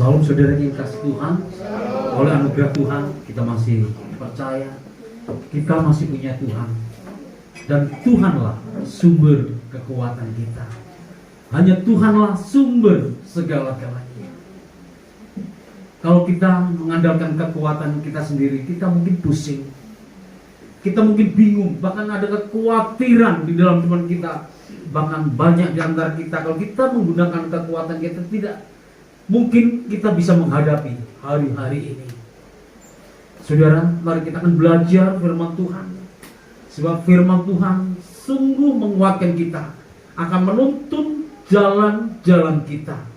Salam saudara yang kasih Tuhan. Oleh anugerah Tuhan kita masih percaya, kita masih punya Tuhan, dan Tuhanlah sumber kekuatan kita. Hanya Tuhanlah sumber segala-galanya. Kalau kita mengandalkan kekuatan kita sendiri, kita mungkin pusing, kita mungkin bingung, bahkan ada kekhawatiran di dalam teman kita. Bahkan banyak di antara kita, kalau kita menggunakan kekuatan kita, tidak mungkin kita bisa menghadapi hari-hari ini. Saudara, mari kita akan belajar firman Tuhan. Sebab firman Tuhan sungguh menguatkan kita, akan menuntun jalan-jalan kita,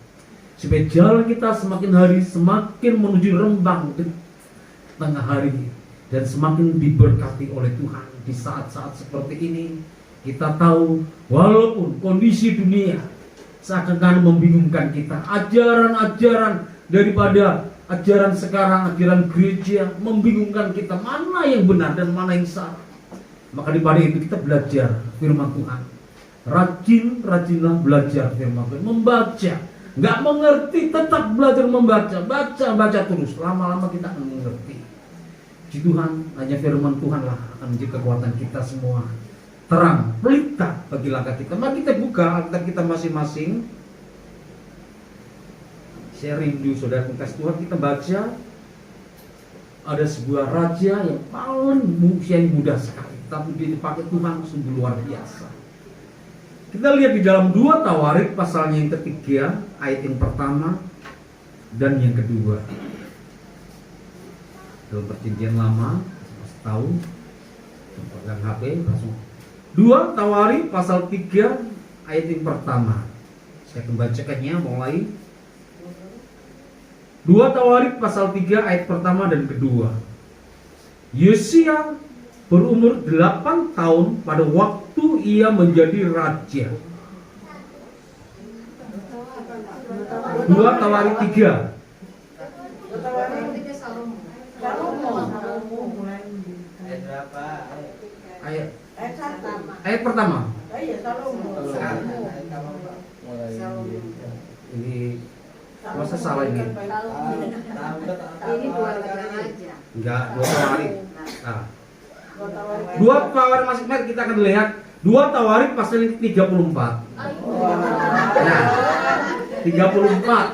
supaya jalan kita semakin hari semakin menuju rembang di tengah hari, dan semakin diberkati oleh Tuhan. Di saat-saat seperti ini kita tahu, walaupun kondisi dunia seakan-akan membingungkan kita, ajaran-ajaran daripada ajaran sekarang, ajaran gereja membingungkan kita, mana yang benar dan mana yang salah. Maka daripada itu kita belajar firman Tuhan. Rajinlah belajar firman Tuhan, membaca. Nggak mengerti, tetap belajar membaca, baca terus. Lama-lama kita akan mengerti. Di Tuhan, hanya firman Tuhanlah akan menjadi kekuatan kita semua. Terang, pelita bagi langkah kita. Mari kita buka Alkitab kita masing-masing. Saya rindu saudara kasih Tuhan, kita baca ada sebuah raja yang paling usianya muda sekali, tapi dia dipakai Tuhan sungguh luar biasa. Kita lihat di dalam 2 Tawarik pasalnya yang ketiga, ayat yang pertama dan yang kedua. Dalam perjanjian lama, masih tahu, pegang HP langsung. 2 Tawarik pasal 3 ayat yang pertama. Saya akan bacakannya mulai 2 Tawarik pasal 3 ayat pertama dan kedua. Yosia berumur 8 tahun pada waktu ia menjadi raja. 2 Tawarik 3. Ayat pertama. Ini masa salah ini? Ini 2 raja. Enggak, 2 Tawarik. Nah, 2 Tawarik masih, mari kita akan lihat 2 Tawarik pasal 34. Nah, 34.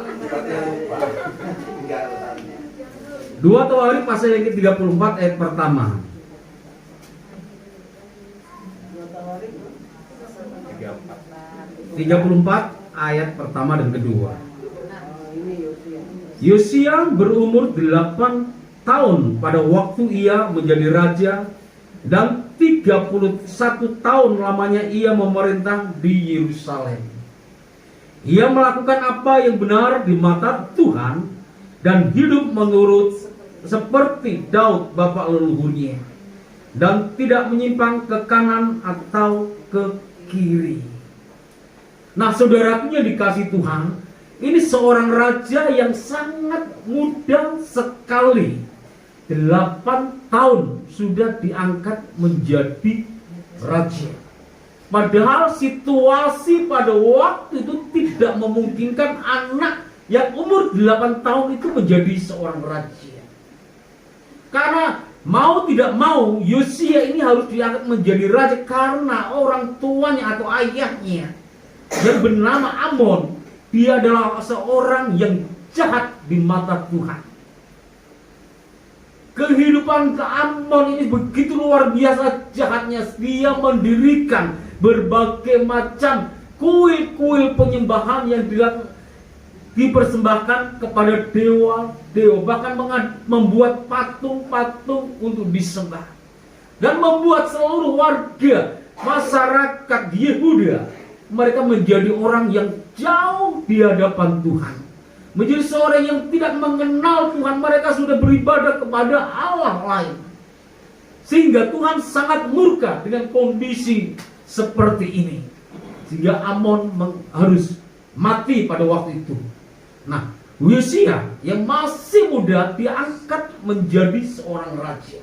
2 Tawarik pasal yang ke-34 ayat pertama. 34 ayat pertama dan kedua. Yosia berumur 8 tahun pada waktu ia menjadi raja, dan 31 tahun lamanya ia memerintah di Yerusalem. Ia melakukan apa yang benar di mata Tuhan dan hidup menurut seperti Daud bapak leluhurnya, dan tidak menyimpang ke kanan atau ke kiri. Nah, saudaraku yang dikasih Tuhan, ini seorang raja yang sangat muda sekali. 8 tahun sudah diangkat menjadi raja. Padahal situasi pada waktu itu tidak memungkinkan anak yang umur 8 tahun itu menjadi seorang raja. Karena mau tidak mau, Yosia ini harus diangkat menjadi raja karena orang tuanya atau ayahnya yang bernama Amon, dia adalah seorang yang jahat di mata Tuhan. Kehidupan Amon ini begitu luar biasa jahatnya. Dia mendirikan berbagai macam kuil-kuil penyembahan yang dipersembahkan kepada dewa-dewa, bahkan membuat patung-patung untuk disembah, dan membuat seluruh warga masyarakat Yehuda mereka menjadi orang yang jauh di hadapan Tuhan, menjadi seorang yang tidak mengenal Tuhan. Mereka sudah beribadah kepada Allah lain, sehingga Tuhan sangat murka dengan kondisi seperti ini, sehingga Amon harus mati pada waktu itu. Nah, Yosia yang masih muda diangkat menjadi seorang raja.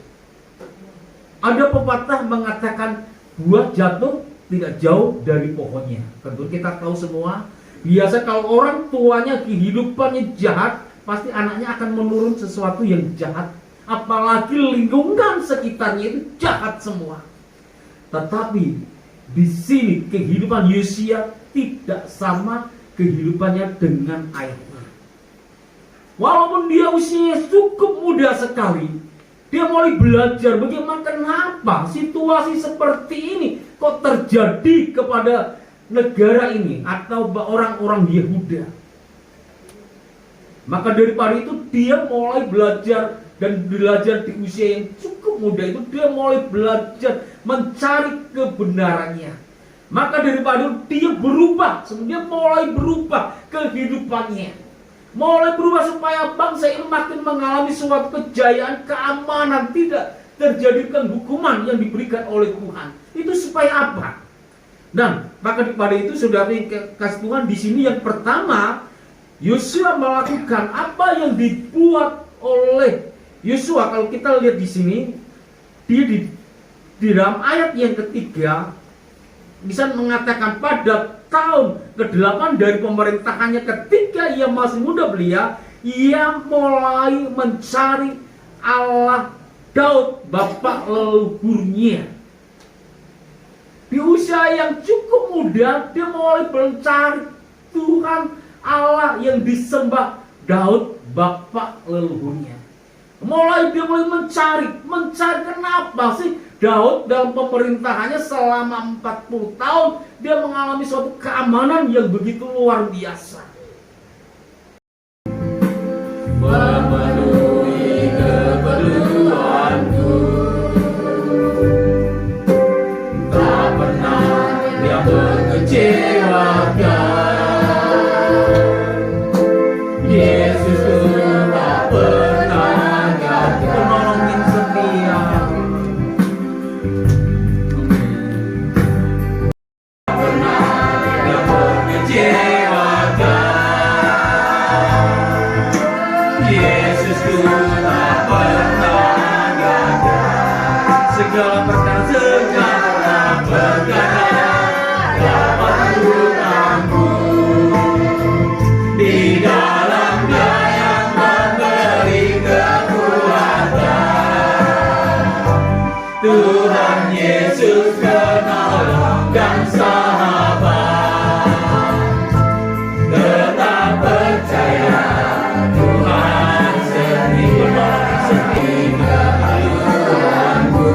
Ada pepatah mengatakan buah jatuh tidak jauh dari pohonnya. Tentu kita tahu semua, biasa kalau orang tuanya kehidupannya jahat, pasti anaknya akan menurun sesuatu yang jahat. Apalagi lingkungan sekitarnya itu jahat semua. Tetapi di sini kehidupan Yosia tidak sama kehidupannya dengan ayahnya. Walaupun dia usianya cukup muda sekali, dia mulai belajar bagaimana, kenapa situasi seperti ini kok terjadi kepada negara ini atau orang-orang Yehuda. Maka daripada itu dia mulai belajar, dan belajar di usia yang cukup muda itu dia mulai belajar mencari kebenarannya. Maka daripada itu dia berubah, dia mulai berubah kehidupannya. Mulai berubah supaya bangsa ini makin mengalami suatu kejayaan, keamanan, tidak terjadikan hukuman yang diberikan oleh Tuhan. Itu supaya apa? Dan maka daripada itu saudara kasih Tuhan di sini yang pertama, Yosua melakukan apa yang dibuat oleh Yosua. Kalau kita lihat di sini, dia di dalam ayat yang ketiga bisa mengatakan pada tahun ke-8 dari pemerintahannya, ketika ia masih muda belia, ia mulai mencari Allah Daud bapak leluhurnya. Di usia yang cukup muda dia mulai mencari Tuhan Allah yang disembah Daud bapak leluhurnya. Dia mulai mencari kenapa sih Daud dalam pemerintahannya selama 40 tahun dia mengalami suatu keamanan yang begitu luar biasa. Memenuhi keperluanku, tak pernah dia mengecewakan. Yesus tak pernah menolongin setia. Segala perkara dapat Tuhanku, di dalam Dia yang memberi kekuatan. Tuhan Yesus penolong dan sahabat, tetap percaya Tuhan setia keperluanku.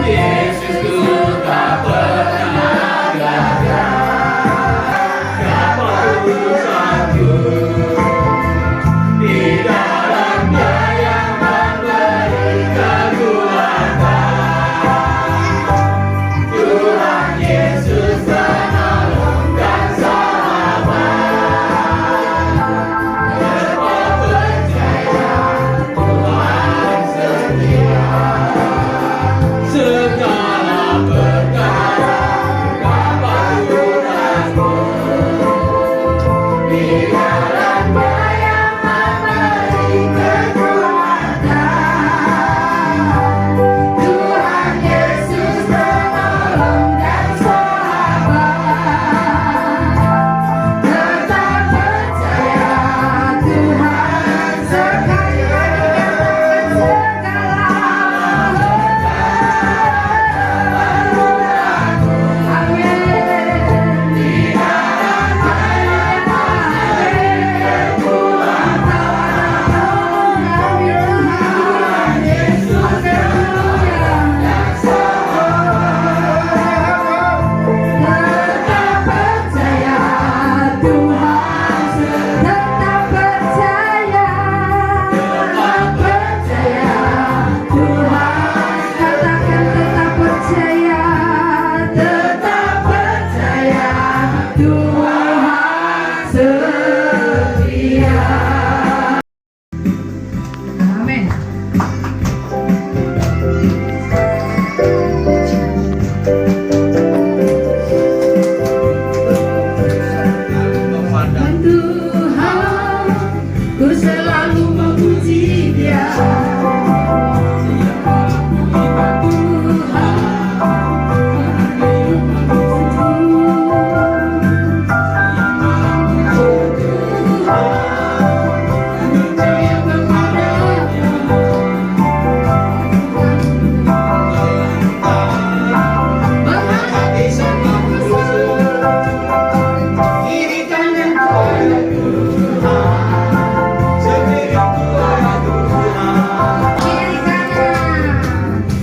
Yesus ku tak pernah gagal. Dapat urusan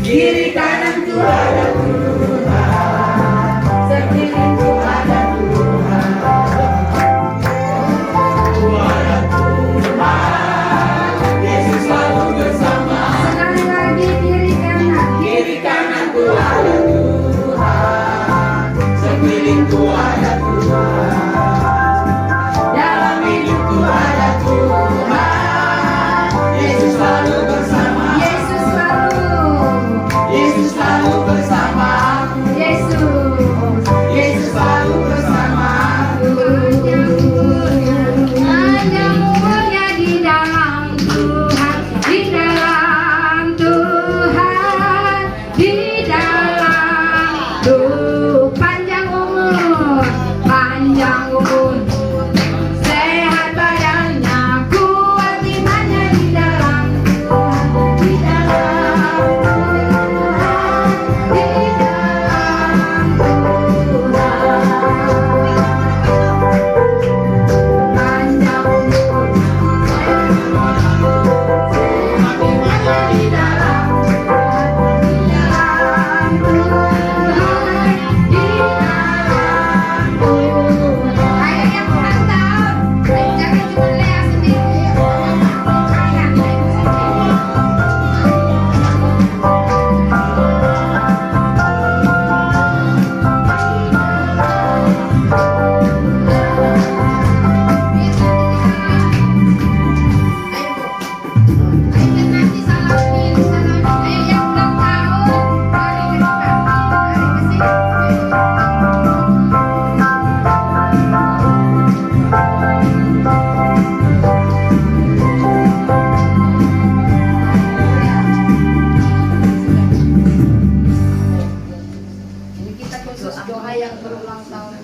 kiri kananku ada Tuhan, sekelilingku ada Tuhan. Ada Tuhan, Yesus selalu bersama. Sekali lagi kiri kananku ada Tuhan, sekelilingku ada Tuhan. Dalam hidupku ada Tuhan, Yesus selalu bersama. Yesus selalu bersama. Yesus selalu bersama. Hanya umurnya di dalam Tuhan, di dalam Tuhan, di dalam Tuhan. Panjang umur, sehat badannya, kuat imannya di dalam Tuhan, di dalam Tuhan, di dalam Tuhan. Panjang umur, sehat imannya di dalam Tuhan, di dalam Tuhan, di dalam Tuhan. Ayo yang mantap, jangan cuma lihat sendiri. Nanti salamin. Ayo yang ulang tahun, mari ke depan, mari ke sini. Ini kita khusus doa yang berulang tahun.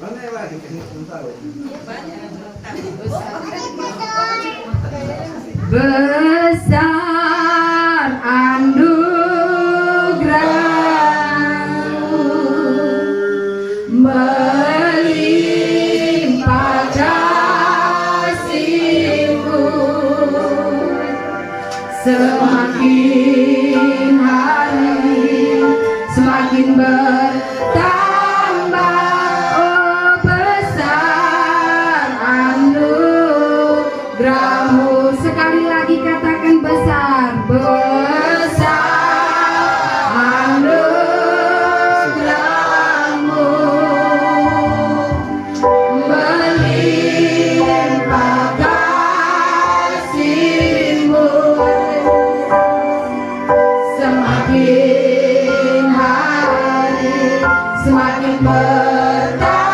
Mana yang lagi yang tahu? Besar anugerah-Mu, melimpah kasih-Mu, semakin hari semakin bertambah. Oh, besar anugerah-Mu. Sekali lagi katakan besar, besar anugerah-Mu, melimpah kasih-Mu, semakin hari semakin bertambah.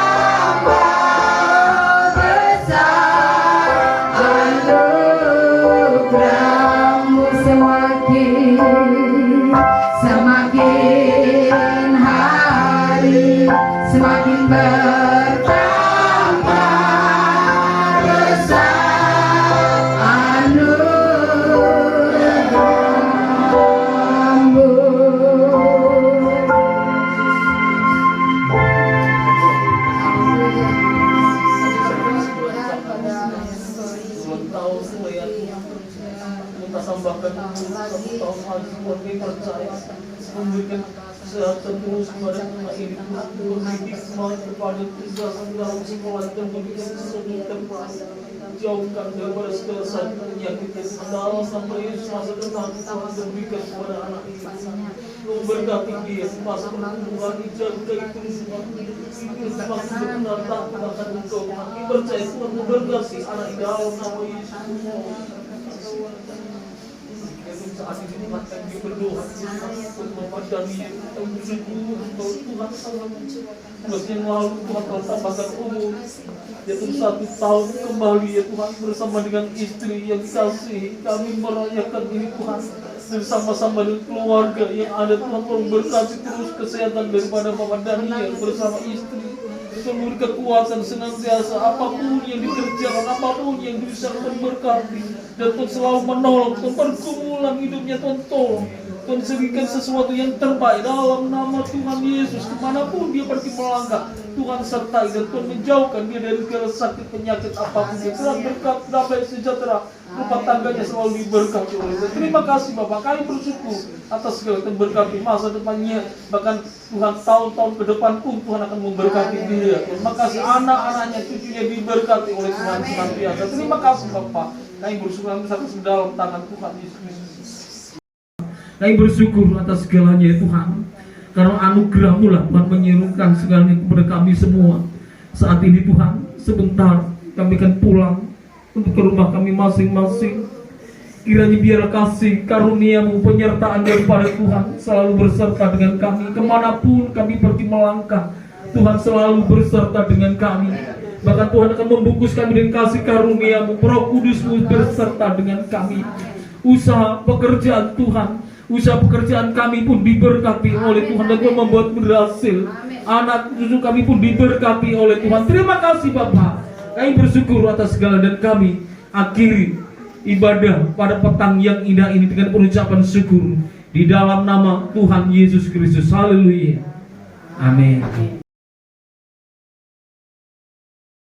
Besar anugerah-Mu, semakin hari semakin bertambah. Besar anugerah-Mu. Kita sambahkan satu tahun lagi buat kami percaya memberikan kesehatan terus kepada anak ini, memberi hikmat kepada kita dalam sekolah dan memberikan kesulitan jauhkan daripada segala sakit penyakit dalam sampai Yesus masa depan Tuhan berikan kepada anak ini, memberkati dia masa pertumbuhan dijaga itu semakin berkenal akan Engkau. Kami percaya Tuhan memberkati anak ini dalam nama Yesus. Saat ini Tuhan kami berdoa untuk memadani yang bersyukur bahwa Tuhan sangat yang lalu Tuhan telah tambahkan umur yaitu 1 tahun kembali ya Tuhan bersama dengan istri yang dikasihi. Kami merayakan ini Tuhan bersama-sama dengan keluarga yang ada. Tuhan memberkati terus kesehatan daripada Bapak Daniel bersama istri, seluruh kekuatan senantiasa apapun yang dikerjakan, apapun yang bisa memberkati dan Tuhan selalu menolong. Tuhan pergumulan hidupnya Tuhan tolong, Tuhan berikan sesuatu yang terbaik dalam nama Tuhan Yesus. Kemanapun dia pergi melangkah, Tuhan sertai dan Tuhan menjauhkan dia dari segala sakit penyakit apapun. Tuhan berkat damai sejahtera, rumah tangganya selalu diberkati oleh Tuhan. Terima kasih Bapak, kami bersyukur atas segala Tuhan berkati masa depannya, bahkan Tuhan tahun-tahun ke depan pun Tuhan akan memberkati dia. Terima kasih anak-anaknya, cucunya diberkati oleh Tuhan senantiasa. Terima kasih Bapak, kami bersyukur atas dalam tangan Tuhan Yesus Kristus. Kami bersyukur atas segalanya ya Tuhan, karena anugerah-Mu lah Tuhan menyerukan segalanya kepada kami semua. Saat ini Tuhan, sebentar kami akan pulang untuk ke rumah kami masing-masing. Kiranya biarlah kasih karunia-Mu, penyertaan daripada Tuhan selalu berserta dengan kami. Kemanapun kami pergi melangkah, Tuhan selalu berserta dengan kami. Bahkan Tuhan akan membungkus kami dengan kasih karunia-Mu, Roh Kudus-Mu berserta dengan kami. Usaha pekerjaan Tuhan, usaha pekerjaan kami pun diberkati oleh Tuhan dan Tuhan membuat berhasil. Anak cucu kami pun diberkati oleh Tuhan. Terima kasih Bapak. Kami bersyukur atas segala dan kami akhiri ibadah pada petang yang indah ini dengan pengucapan syukur di dalam nama Tuhan Yesus Kristus. Haleluya. Amin.